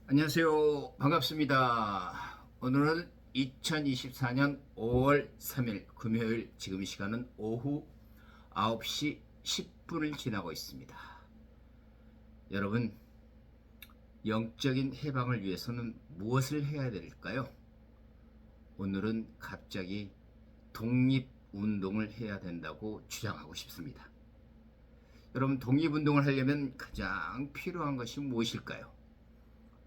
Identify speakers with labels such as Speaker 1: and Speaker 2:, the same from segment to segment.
Speaker 1: 안녕하세요. 반갑습니다. 오늘은 2024년 5월 3일 금요일, 지금 이 시간은 오후 9시 10분을 지나고 있습니다. 여러분, 영적인 해방을 위해서는 무엇을 해야 될까요? 오늘은 갑자기 독립운동을 해야 된다고 주장하고 싶습니다. 여러분, 독립운동을 하려면 가장 필요한 것이 무엇일까요?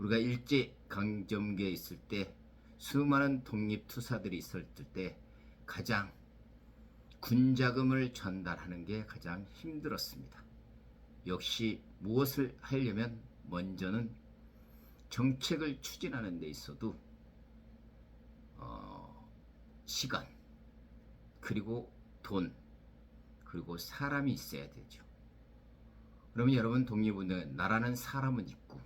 Speaker 1: 우리가 일제강점기에 있을 때 수많은 독립투사들이 있을 때 가장 군자금을 전달하는 게 가장 힘들었습니다. 역시 무엇을 하려면 먼저는 정책을 추진하는 데 있어도 시간, 그리고 돈, 그리고 사람이 있어야 되죠. 그러면 여러분, 독립운동에 나라는 사람은 있고,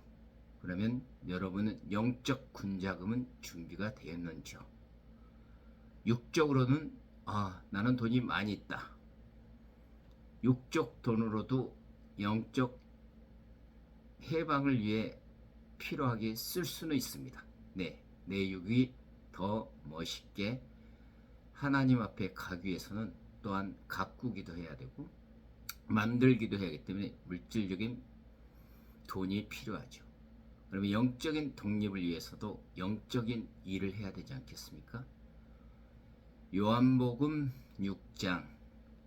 Speaker 1: 그러면 여러분은 영적 군자금은 준비가 되었는지요? 육적으로는 나는 돈이 많이 있다. 육적 돈으로도 영적 해방을 위해 필요하게 쓸 수는 있습니다. 네, 내 육이 더 멋있게 하나님 앞에 가기 위해서는 또한 가꾸기도 해야 되고 만들기도 해야 하기 때문에 물질적인 돈이 필요하죠. 그러면 영적인 독립을 위해서도 영적인 일을 해야 되지 않겠습니까? 요한복음 6장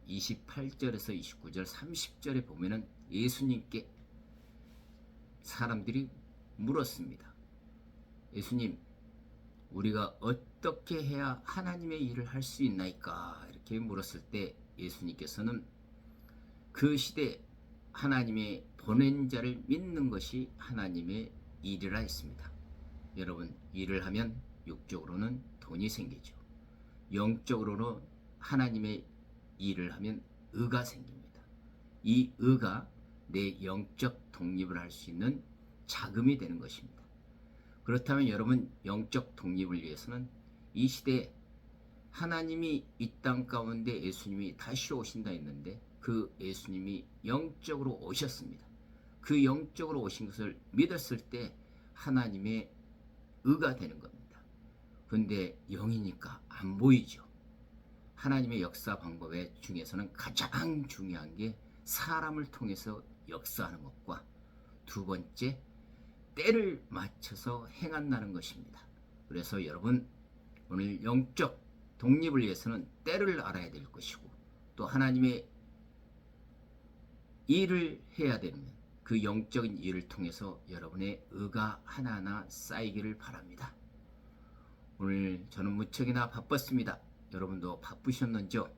Speaker 1: 28절에서 29절 30절에 보면은 예수님께 사람들이 물었습니다. 예수님, 우리가 어떻게 해야 하나님의 일을 할 수 있나이까? 이렇게 물었을 때 예수님께서는 그 시대 하나님의 보낸 자를 믿는 것이 하나님의 일이라 했습니다. 여러분, 일을 하면 육적으로는 돈이 생기죠. 영적으로는 하나님의 일을 하면 의가 생깁니다. 이 의가 내 영적 독립을 할 수 있는 자금이 되는 것입니다. 그렇다면 여러분, 영적 독립을 위해서는 이 시대에 하나님이 이 땅 가운데 예수님이 다시 오신다 했는데 그 예수님이 영적으로 오셨습니다. 그 영적으로 오신 것을 믿었을 때 하나님의 의가 되는 겁니다. 그런데 영이니까 안 보이죠. 하나님의 역사 방법의 중에서는 가장 중요한 게 사람을 통해서 역사하는 것과 두 번째, 때를 맞춰서 행한다는 것입니다. 그래서 여러분, 오늘 영적 독립을 위해서는 때를 알아야 될 것이고 또 하나님의 일을 해야 되면 그 영적인 일을 통해서 여러분의 의가 하나하나 쌓이기를 바랍니다. 오늘 저는 무척이나 바빴습니다. 여러분도 바쁘셨는지요?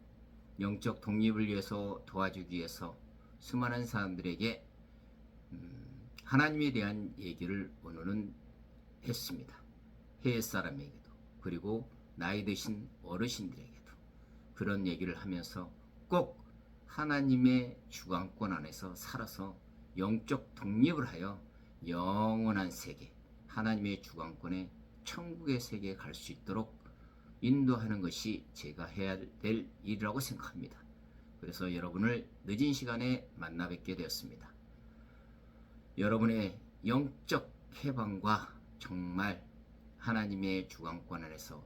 Speaker 1: 영적 독립을 위해서 도와주기 위해서 수많은 사람들에게 하나님에 대한 얘기를 오늘은 했습니다. 해외 사람에게도 그리고 나이 드신 어르신들에게도 그런 얘기를 하면서 꼭 하나님의 주관권 안에서 살아서 영적 독립을 하여 영원한 세계, 하나님의 주관권의 천국의 세계에 갈 수 있도록 인도하는 것이 제가 해야 될 일이라고 생각합니다. 그래서 여러분을 늦은 시간에 만나 뵙게 되었습니다. 여러분의 영적 해방과 정말 하나님의 주관권 안에서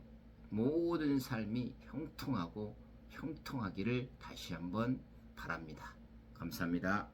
Speaker 1: 모든 삶이 형통하고 형통하기를 다시 한번 바랍니다. 감사합니다.